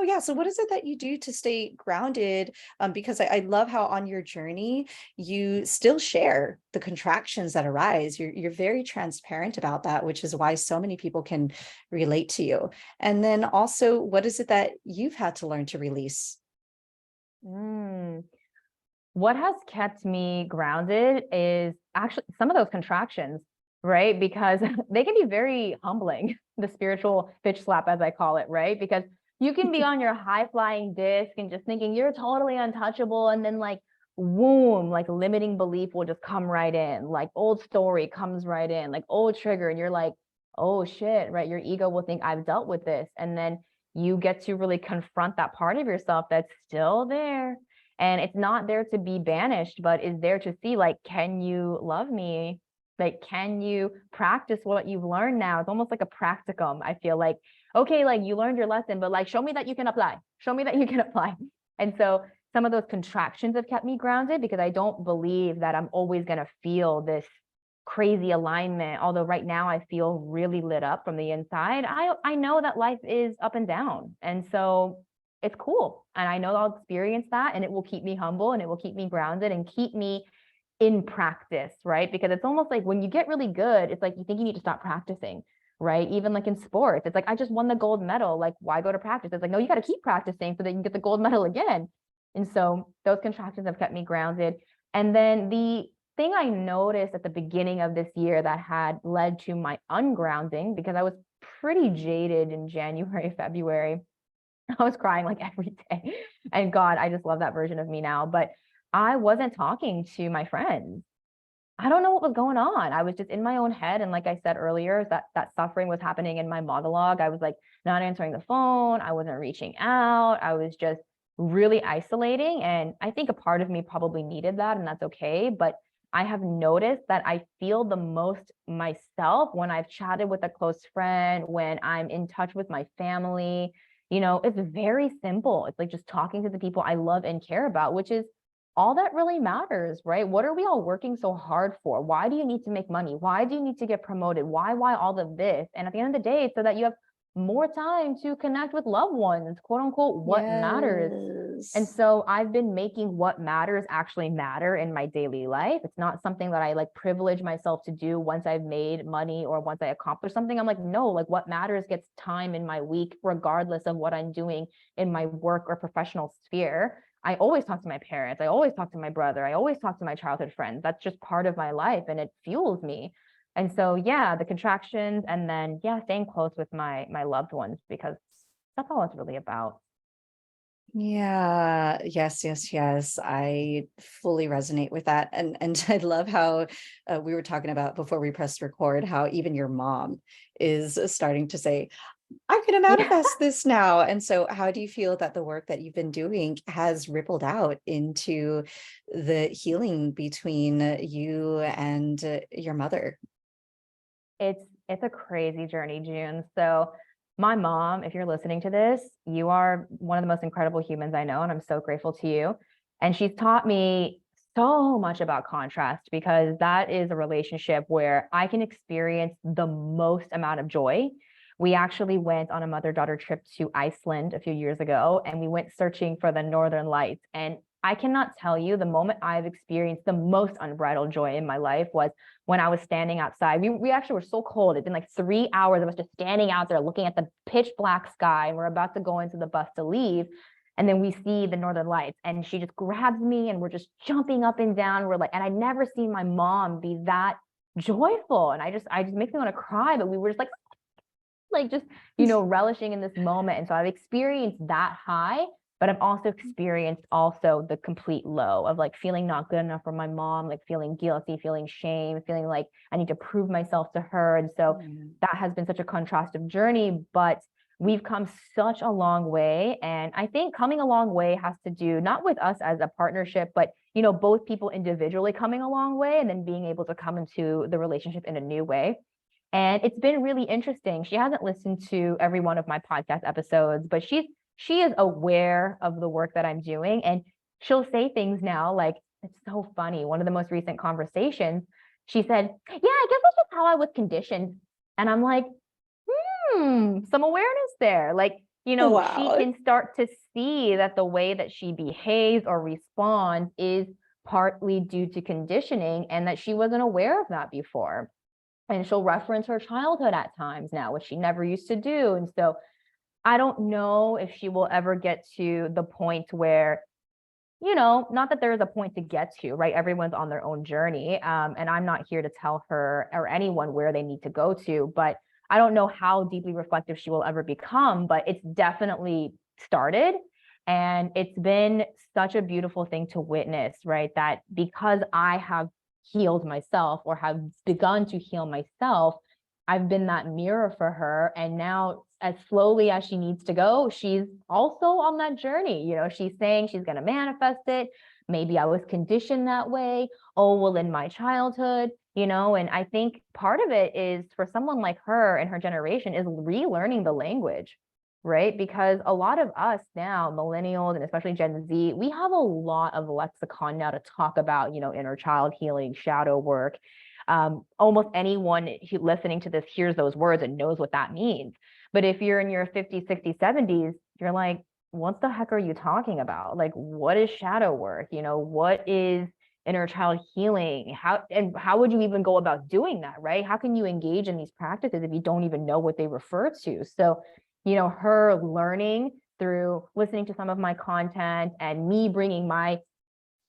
Yeah. So what is it that you do to stay grounded? Because I love how on your journey, you still share the contractions that arise. You're very transparent about that, which is why so many people can relate to you. And then also, what is it that you've had to learn to release? Mm. What has kept me grounded is actually some of those contractions, right? Because they can be very humbling, the spiritual bitch slap, as I call it, right? Because you can be on your high flying disc and just thinking you're totally untouchable. And then, like, womb, like limiting belief will just come right in, like old story comes right in, like old trigger. And you're like, oh shit, right? Your ego will think I've dealt with this. And then you get to really confront that part of yourself that's still there, and it's not there to be banished, but is there to see, like, can you love me? Like, can you practice what you've learned now? It's almost like a practicum. I feel like, okay, like you learned your lesson, but like, show me that you can apply. Show me that you can apply. And so some of those contractions have kept me grounded, because I don't believe that I'm always going to feel this crazy alignment. Although right now I feel really lit up from the inside, I know that life is up and down. And so it's cool. And I know I'll experience that, and it will keep me humble, and it will keep me grounded and keep me in practice, right? Because it's almost like when you get really good, it's like you think you need to stop practicing, right? Even like in sports, it's like, I just won the gold medal. Like, why go to practice? It's like, no, you got to keep practicing so that you can get the gold medal again. And so those contractions have kept me grounded. And then the thing I noticed at the beginning of this year that had led to my ungrounding, because I was pretty jaded in January, February, I was crying like every day. And God, I just love that version of me now. But I wasn't talking to my friends. I don't know what was going on. I was just in my own head. And like I said earlier, that suffering was happening in my monologue. I was like not answering the phone. I wasn't reaching out. I was just really isolating. And I think a part of me probably needed that, and that's okay. But I have noticed that I feel the most myself when I've chatted with a close friend, when I'm in touch with my family. It's very simple. It's like just talking to the people I love and care about, which is all that really matters, right? What are we all working so hard for? Why do you need to make money? Why do you need to get promoted? Why all of this? And at the end of the day, it's so that you have more time to connect with loved ones, quote unquote, what matters. And Yes. so I've been making what matters actually matter in my daily life. It's not something that I like privilege myself to do once I've made money or once I accomplish something. I'm like, no, like what matters gets time in my week, regardless of what I'm doing in my work or professional sphere. I always talk to my parents. I always talk to my brother. I always talk to my childhood friends. That's just part of my life and it fuels me. And so, yeah, the contractions and then, yeah, staying close with my loved ones because that's all it's really about. Yeah, yes. I fully resonate with that. And I love how we were talking about before we pressed record, how even your mom is starting to say, I'm going to Yeah. manifest this now. And so, how do you feel that the work that you've been doing has rippled out into the healing between you and your mother? It's a crazy journey, June. So my mom, if you're listening to this, you are one of the most incredible humans I know, and I'm so grateful to you. And she's taught me so much about contrast because that is a relationship where I can experience the most amount of joy. We actually went on a mother-daughter trip to Iceland a few years ago, and we went searching for the Northern Lights. And I cannot tell you the moment I've experienced the most unbridled joy in my life was when I was standing outside. We actually were so cold. It'd been like 3 hours of us just standing out there looking at the pitch black sky. And we're about to go into the bus to leave. And then we see the Northern Lights. And she just grabs me and we're just jumping up and down. We're like, and I'd never seen my mom be that joyful. And I just makes me want to cry. But we were just like just, relishing in this moment. And so I've experienced that high, but I've also experienced also the complete low of like feeling not good enough for my mom, like feeling guilty, feeling shame, feeling like I need to prove myself to her. And so that has been such a contrastive journey, but we've come such a long way. And I think coming a long way has to do not with us as a partnership, but both people individually coming a long way and then being able to come into the relationship in a new way. And it's been really interesting. She hasn't listened to every one of my podcast episodes, but she is aware of the work that I'm doing. And she'll say things now like, it's so funny. One of the most recent conversations, she said, yeah, I guess that's just how I was conditioned. And I'm like, some awareness there. Like, she Wow. can start to see that the way that she behaves or responds is partly due to conditioning and that she wasn't aware of that before. And she'll reference her childhood at times now, which she never used to do. And so I don't know if she will ever get to the point where, not that there is a point to get to, right? Everyone's on their own journey. And I'm not here to tell her or anyone where they need to go to, but I don't know how deeply reflective she will ever become, but it's definitely started. And it's been such a beautiful thing to witness, right? That because I have healed myself or have begun to heal myself, I've been that mirror for her. And now, as slowly as she needs to go, she's also on that journey. She's saying she's going to manifest it. Maybe I was conditioned that way. Oh, well, in my childhood, and I think part of it is for someone like her and her generation is relearning the language, right? Because a lot of us now, millennials and especially Gen Z, we have a lot of lexicon now to talk about, inner child healing, shadow work. Almost anyone listening to this hears those words and knows what that means. But if you're in your 50s, 60s, 70s, you're like, what the heck are you talking about? Like, what is shadow work? What is inner child healing? How would you even go about doing that, right? How can you engage in these practices if you don't even know what they refer to? So, her learning through listening to some of my content and me bringing my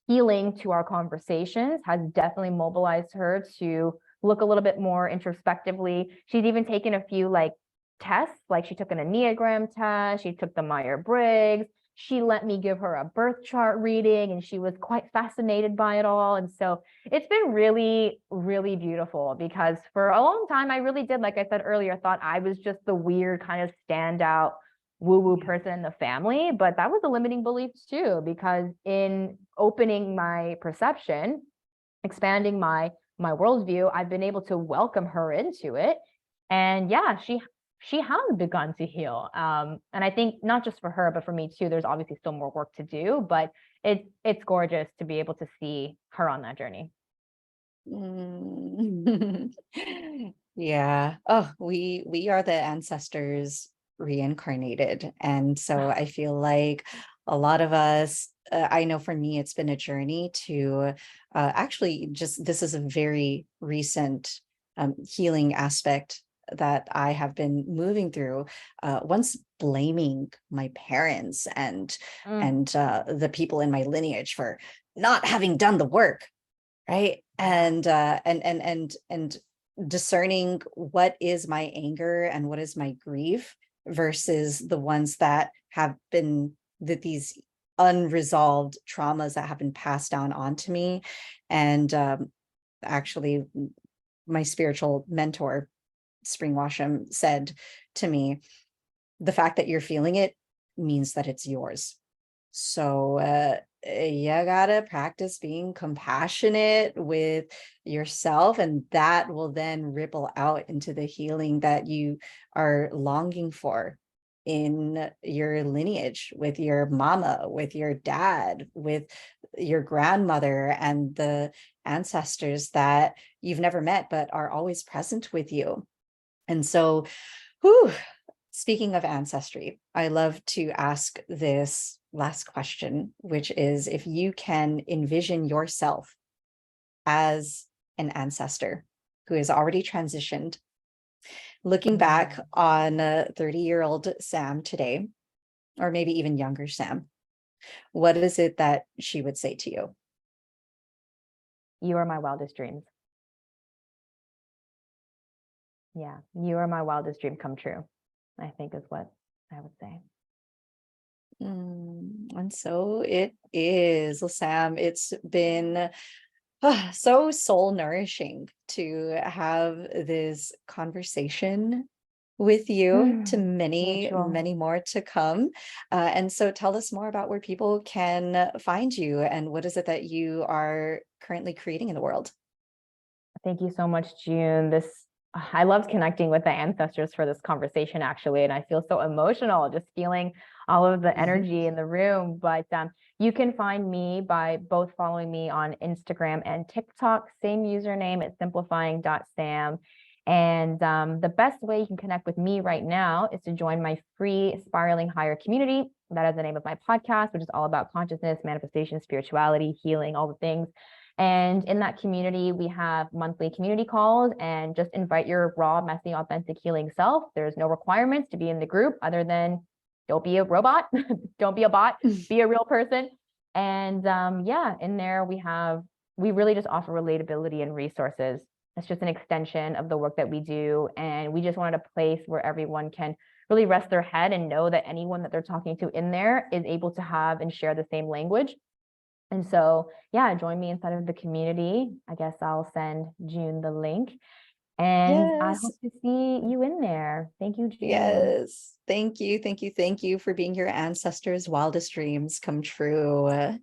healing to our conversations has definitely mobilized her to look a little bit more introspectively. She's even taken a few like tests, like she took an Enneagram test, she took the Myers-Briggs, she let me give her a birth chart reading and she was quite fascinated by it all. And so it's been really, really beautiful because for a long time, I really did, like I said earlier, thought I was just the weird kind of standout woo-woo person in the family, but that was a limiting belief too, because in opening my perception, expanding my worldview, I've been able to welcome her into it. And yeah, she has begun to heal. And I think not just for her, but for me too, there's obviously still more work to do, but it's gorgeous to be able to see her on that journey. Mm. Yeah. Oh, we are the ancestors reincarnated. And so I feel like a lot of us, I know for me, it's been a journey to actually just, this is a very recent healing aspect that I have been moving through. Once blaming my parents and Mm, the people in my lineage for not having done the work, right? yeah. And discerning what is my anger and what is my grief versus the ones that have been, that these unresolved traumas that have been passed down onto me. And actually, my spiritual mentor, Spring Washam, said to me, the fact that you're feeling it means that it's yours. So you gotta practice being compassionate with yourself, and that will then ripple out into the healing that you are longing for in your lineage, with your mama, with your dad, with your grandmother, and the ancestors that you've never met but are always present with you. And so, whew, speaking of ancestry, I love to ask this last question, which is, if you can envision yourself as an ancestor who has already transitioned, looking back Mm. on 30-year-old Sam today, or maybe even younger Sam, what is it that she would say to you? You are my wildest dreams. Yeah, you are my wildest dream come true, I think is what I would say. And so it is. Well, Sam, it's been so soul nourishing to have this conversation with you, to many, Mutual. many more to come. And so tell us more about where people can find you, and what is it that you are currently creating in the world? Thank you so much, June. I loved connecting with the ancestors for this conversation, actually, and I feel so emotional just feeling all of the Mhm. energy in the room. But you can find me by both following me on Instagram and TikTok, same username at simplifying.sam. And the best way you can connect with me right now is to join my free Spiraling Higher community. That is the name of my podcast, which is all about consciousness, manifestation, spirituality, healing, all the things. And in that community, we have monthly community calls, and just invite your raw, messy, authentic healing self. There's no requirements to be in the group other than don't be a robot, don't be a bot, be a real person. And yeah, in there we really just offer relatability and resources. It's just an extension of the work that we do. And we just wanted a place where everyone can really rest their head and know that anyone that they're talking to in there is able to have and share the same language. And so, yeah, join me inside of the community. I guess I'll send June the link, and I Yes. hope to see you in there. Thank you, June. Yes. Thank you. Thank you. Thank you for being your ancestors' wildest dreams come true.